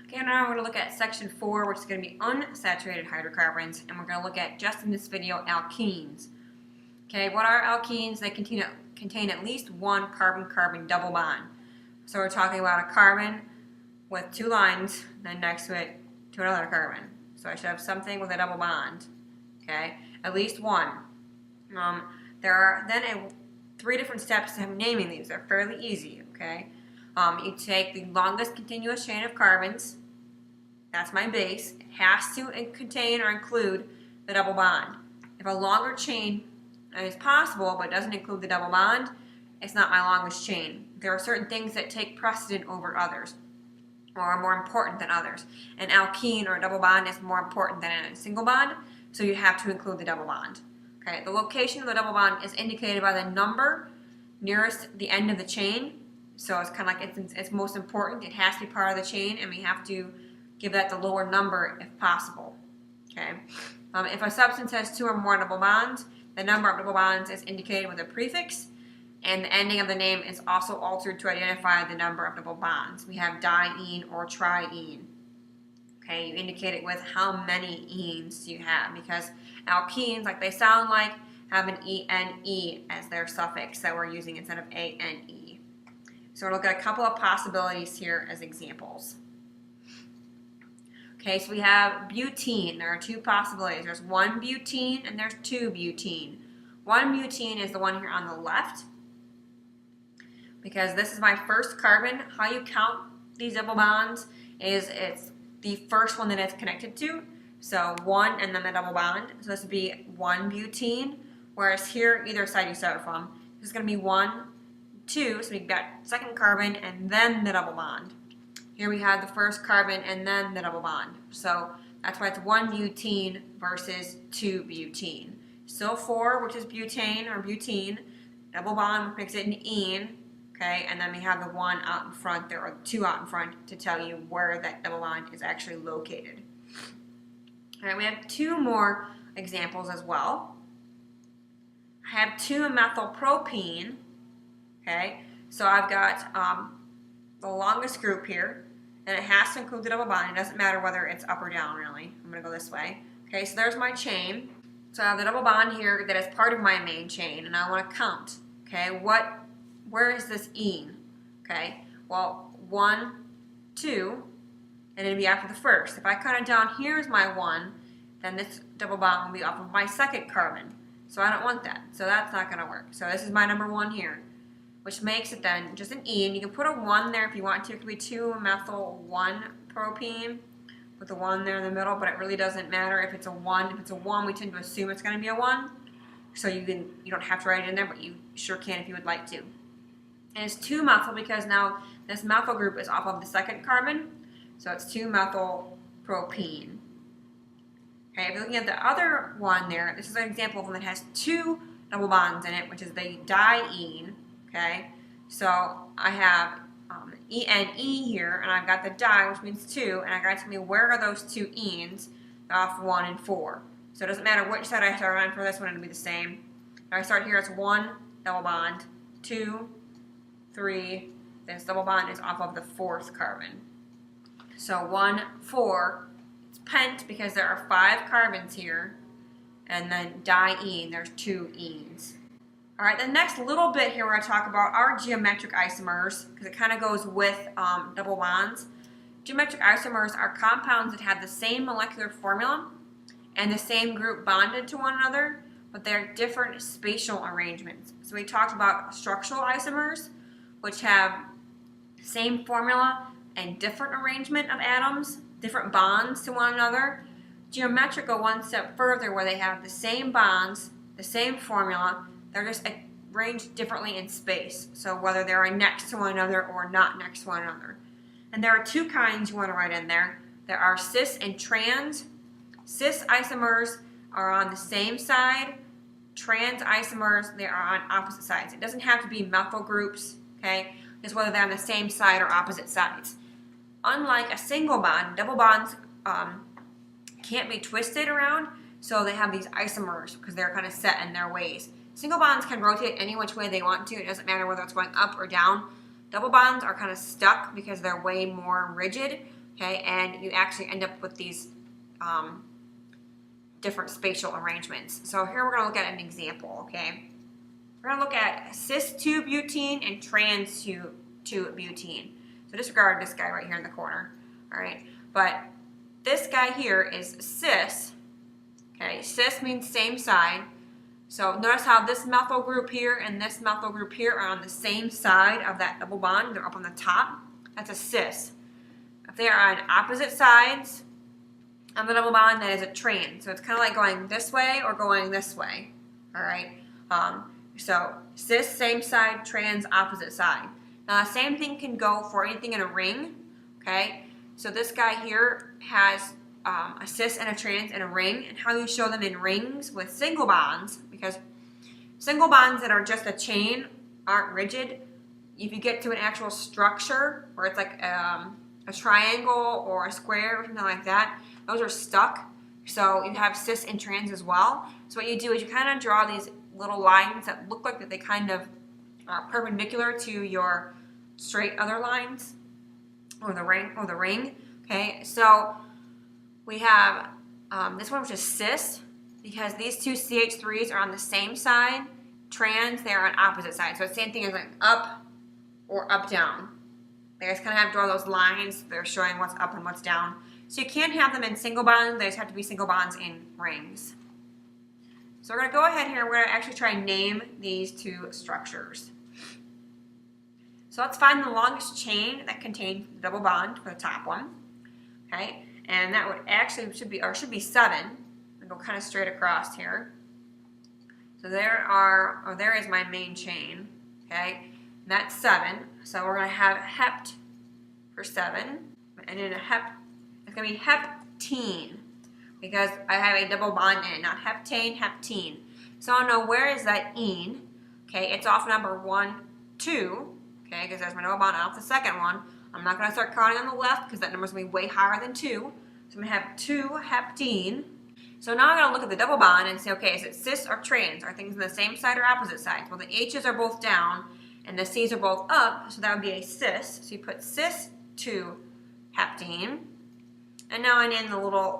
Okay, now we're going to look at section 4, which is going to be unsaturated hydrocarbons, and we're going to look at, just in this video, alkenes. Okay, what are alkenes? They contain at least one carbon-carbon double bond. So we're talking about a carbon with two lines, then next to it to another carbon. So I should have something with a double bond. Okay, at least one. There are then three different steps to naming these. They're fairly easy. Okay, you take the longest continuous chain of carbons. That's my base. It has to contain or include the double bond. If a longer chain is possible but doesn't include the double bond, it's not my longest chain. There are certain things that take precedent over others, or are more important than others. An alkene or a double bond is more important than a single bond, so you have to include the double bond. Okay, the location of the double bond is indicated by the number nearest the end of the chain. So it's kind of like it's most important. It has to be part of the chain, and we have to give that the lower number if possible. Okay. If a substance has two or more double bonds, the number of double bonds is indicated with a prefix, and the ending of the name is also altered to identify the number of double bonds. We have diene or triene. Okay, you indicate it with how many enes you have, because alkenes, like they sound like, have an ene as their suffix that we're using instead of ane. So we'll look at a couple of possibilities here as examples. Okay, so we have butene. There are two possibilities. There's one butene and there's two butene. One butene is the one here on the left, because this is my first carbon. How you count these double bonds is it's the first one that it's connected to. So one and then the double bond. So this would be one butene, whereas here, either side you start from, this is going to be 1, 2, so we've got second carbon and then the double bond. Here we have the first carbon and then the double bond. So that's why it's one butene versus two butene. So 4, which is butane or butene, double bond makes it an ene, okay, and then we have the one out in front there, or two out in front, to tell you where that double bond is actually located. All right, we have two more examples as well. I have 2-methylpropene, okay, so I've got the longest group here, and it has to include the double bond. It doesn't matter whether it's up or down, really. I'm going to go this way. Okay, so there's my chain. So I have the double bond here that is part of my main chain, and I want to count. Okay, where is this ene? Okay, well, 1, 2, and it'll be after the first. If I count it down, here's my 1, then this double bond will be off of my second carbon. So I don't want that. So that's not going to work. So this is my number 1 here, which makes it then just an ene. You can put a 1 there if you want to. It could be 2-methyl-1-propene with the 1 there in the middle, but it really doesn't matter if it's a 1. If it's a 1, we tend to assume it's going to be a 1. So you don't have to write it in there, but you sure can if you would like to. And it's 2-methyl because now this methyl group is off of the second carbon, so it's 2-methylpropene. Okay, if you're looking at the other one there, this is an example of one that has 2 double bonds in it, which is the diene. Okay, so I have ene here, and I've got the di, which means 2, and I got to tell me where are those 2 enes off 1 and 4. So it doesn't matter which side I start on for this one, it'll be the same. If I start here, it's 1 double bond, 2, 3. This double bond is off of the 4th carbon. So 1, 4. It's pent because there are 5 carbons here, and then diene, there's 2 enes. All right, the next little bit here we're going to talk about are geometric isomers, because it kind of goes with double bonds. Geometric isomers are compounds that have the same molecular formula and the same group bonded to one another, but they're different spatial arrangements. So we talked about structural isomers, which have same formula and different arrangement of atoms, different bonds to one another. Geometric go one step further, where they have the same bonds, the same formula, they're just arranged differently in space. So whether they're next to one another or not next to one another. And there are 2 kinds you want to write in there. There are cis and trans. Cis isomers are on the same side. Trans isomers, they are on opposite sides. It doesn't have to be methyl groups, okay? Just whether they're on the same side or opposite sides. Unlike a single bond, double bonds can't be twisted around, so they have these isomers because they're kind of set in their ways. Single bonds can rotate any which way they want to. It doesn't matter whether it's going up or down. Double bonds are kind of stuck because they're way more rigid, okay, and you actually end up with these different spatial arrangements. So here we're going to look at an example, okay? We're going to look at cis-2-butene and trans-2-butene. So disregard this guy right here in the corner, all right? But this guy here is cis, okay? Cis means same side. So notice how this methyl group here and this methyl group here are on the same side of that double bond. They're up on the top. That's a cis. If they are on opposite sides of the double bond, that is a trans. So it's kind of like going this way or going this way, all right? So cis, same side, trans, opposite side. Now the same thing can go for anything in a ring, okay? So this guy here has a cis and a trans in a ring, and how you show them in rings with single bonds, because single bonds that are just a chain aren't rigid. If you get to an actual structure where it's like a triangle or a square or something like that, those are stuck. So you have cis and trans as well. So what you do is you kind of draw these little lines that look like that they kind of are perpendicular to your straight other lines or the ring. Okay, so we have this one, which is cis, because these two CH3s are on the same side. Trans, they're on opposite sides. So it's the same thing as like up or up down. They just kind of have to draw those lines. They're showing what's up and what's down. So you can't have them in single bonds. They just have to be single bonds in rings. So we're going to go ahead here and we're going to actually try and name these two structures. So let's find the longest chain that contains the double bond for the top one. Okay, and that would actually should be 7. And go kind of straight across here. So there is my main chain. Okay, and that's 7. So we're going to have hept for 7, and in a it's going to be heptene, because I have a double bond in it, not heptane, heptene. So I know where is that ene. Okay, it's off number 1, 2. Okay, because there's my double bond off the second one. I'm not going to start counting on the left because that number's going to be way higher than 2. So I'm going to have 2 heptene. So now I'm going to look at the double bond and say, okay, is it cis or trans? Are things on the same side or opposite sides? Well, the H's are both down and the C's are both up, so that would be a cis. So you put cis 2 heptene. And now I name the little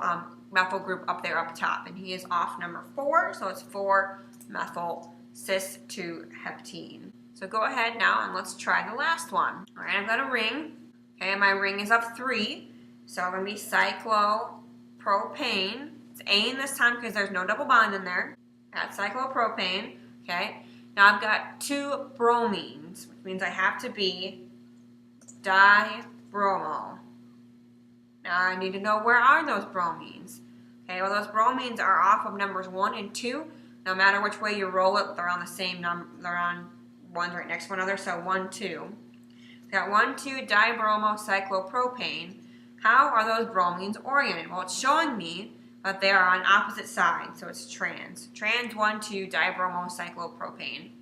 methyl group up there up top, and he is off number 4, so it's 4 methyl cis 2 heptene. So go ahead now and let's try the last one. All right, I've got a ring. Okay, and my ring is up 3, so I'm going to be cyclopropane. It's ane this time because there's no double bond in there. That's cyclopropane. Okay, now I've got 2 bromines, which means I have to be dibromo. Now I need to know where are those bromines. Okay, well those bromines are off of numbers 1 and 2. No matter which way you roll it, they're on the same number. They're on ones right next to one another. So 1, 2. We've got 1, 2 dibromocyclopropane. How are those bromines oriented? Well, it's showing me that they are on opposite sides, so it's trans. Trans 1, 2 dibromocyclopropane.